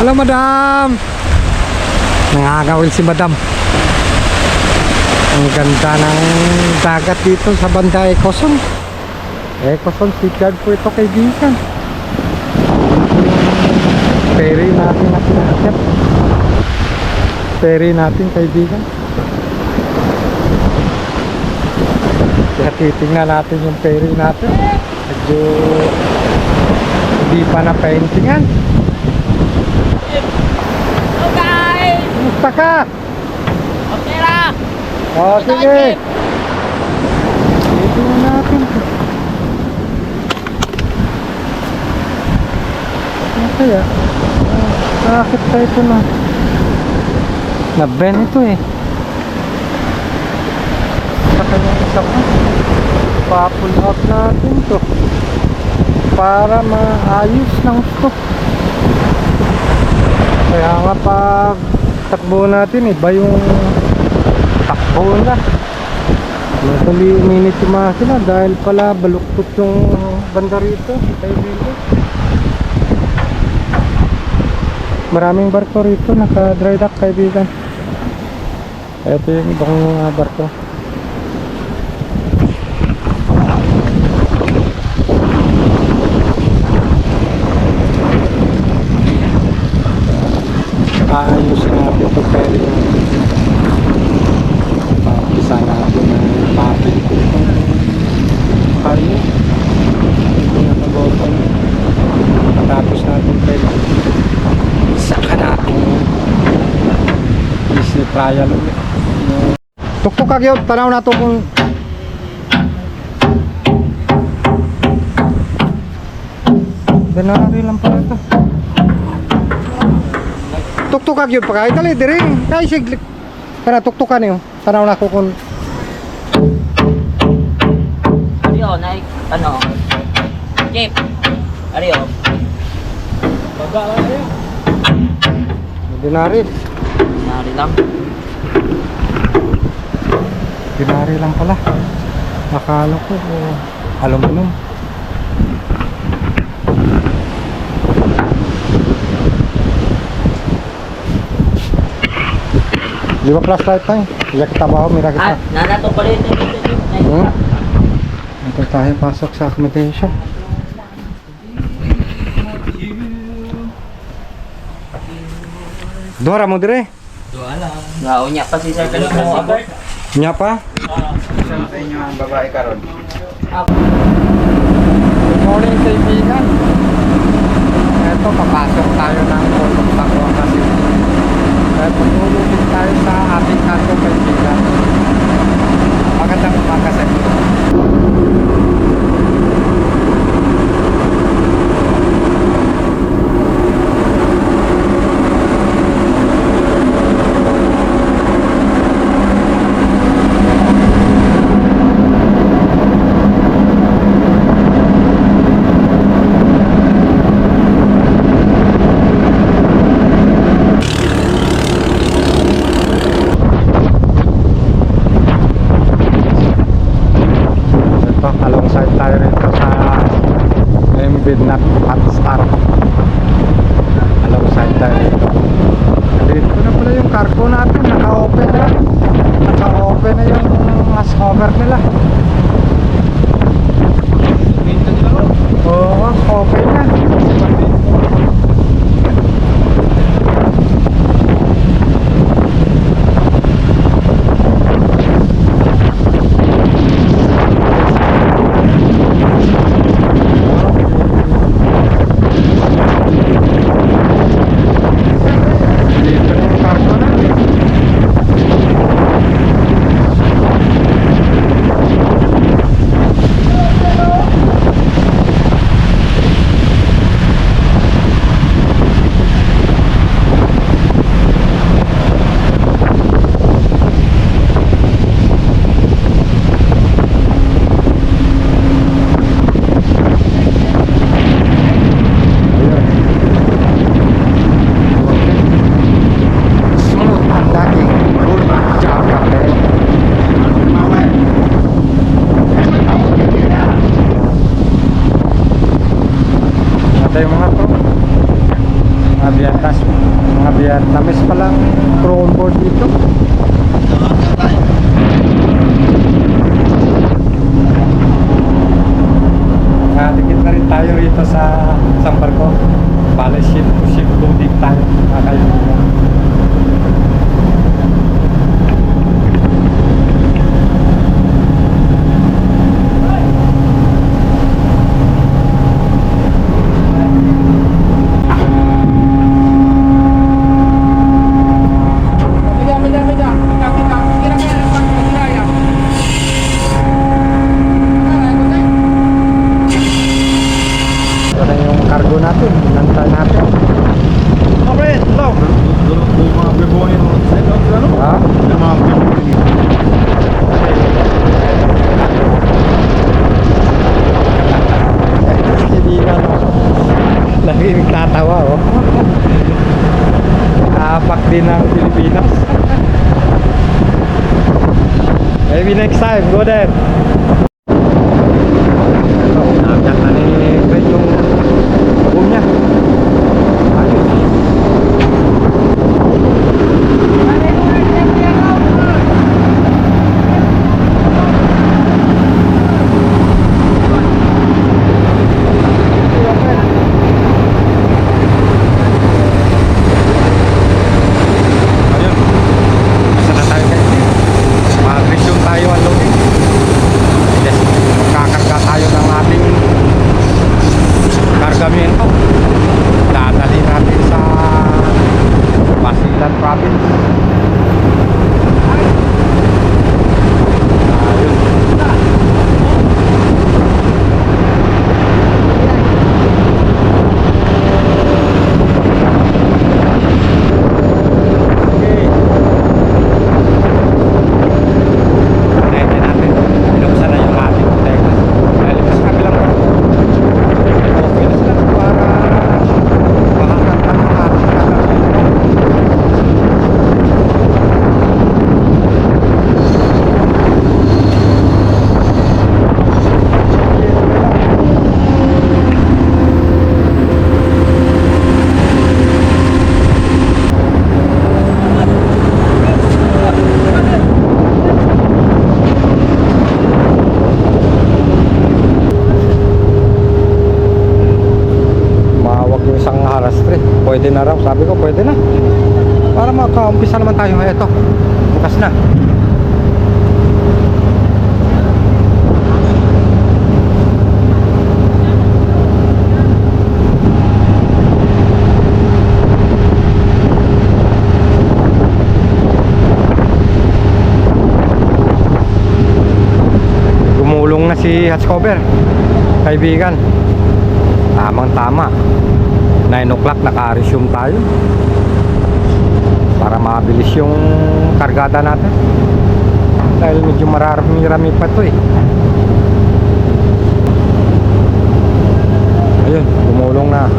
Hello, madam. Nangangawil si madam. Ang ganda ng dagat dito sa banda Ecoson. Ecoson Shipyard po ito, kaibigan. Ferry natin na pinakit. Ferry natin, kaibigan. Kaya titingnan natin yung ferry natin. Medyo hindi pa na paintingan. Hello guys! Kumusta ka? Okay lang! O, sige. Titingnan natin. Ano kaya? Bakit pa ito na? Na-ben ito eh. Saka yung isa pa. Pa-pull out natin to para maayos ng stock. Kaya nga pag takbo natin, iba yung takbo na. Tuloy uminit yung makina dahil pala baluktot yung banda rito, kaibigan. Maraming barko rito, naka-dry dock, kaibigan. Ito yung ibang barko. Ayos natin ito, pwede natin. Papisa natin na papin ko itong kayo. Ito nakabotan. Patapos natin pwede. Saka natin isi trial ulit. Tuktok kagyo, tanaw na ito kung Denari lang pala ito. Tuktok kagyo pa kayo, dali diri. Kaya siglik. Kana tuktokan niyo. Tanaw na ko kung Ariyo, ano? Jeep! Ariyo. Baba lang ariyo. Denari. Nari lang. Dinari lang pala. Akala ko aluminum. Di ba flashlight tayo? Iya kita bawa, mira kita. Nanato pa rin ito, Jeep. Ito tayo pasok sa accommodation. Dora mo dire? Gao niya pa si Sir kanina mo abot. Nya pa? Isa sa inyo ang babae karon. Good morning, kaibigan. Ito, papasok tayo ng Pulong Tangwa kasi. Dahil pagulugin tayo sa ating kanto, kaibigan. Magandang umaga sa inyo. Tas mga Vietnamese palang crew on board dito. Dikit na rin tayo rito sa isang barko. Bale, ship to ship loading tayo, mga kaibigan. Ito na yung cargo natin, nantay natin. Ha? Kaibigan, lagi nagtatawa, oh. Apak din ng Pilipinas. Maybe next time, go there. Ito, nakakyak na ni Fred yung boom niya. Ayos. Ayun. Basta na tayo guys. Mag-resume tayo ang loading. Yes, magkakarga tayo ng ating kargamento. Dadali natin sa Basilan Province. Ayun. Okay. Nahin natin. Binuksan na yung ating teka. Nalipas kami lang. Okay na sila para makakanta ng ating kargamento. Mahawak yung isang alas 3. Pwede na raw. Sabi ko pwede na. Para makaumpisa naman tayo. Ito. Bukas na. Gumulong na si hatch cover. Kaibigan. Tamang tama. 9 o'clock naka-resume tayo para mabilis yung kargada natin dahil medyo marami-rami pa to eh. Ayun, gumulong na.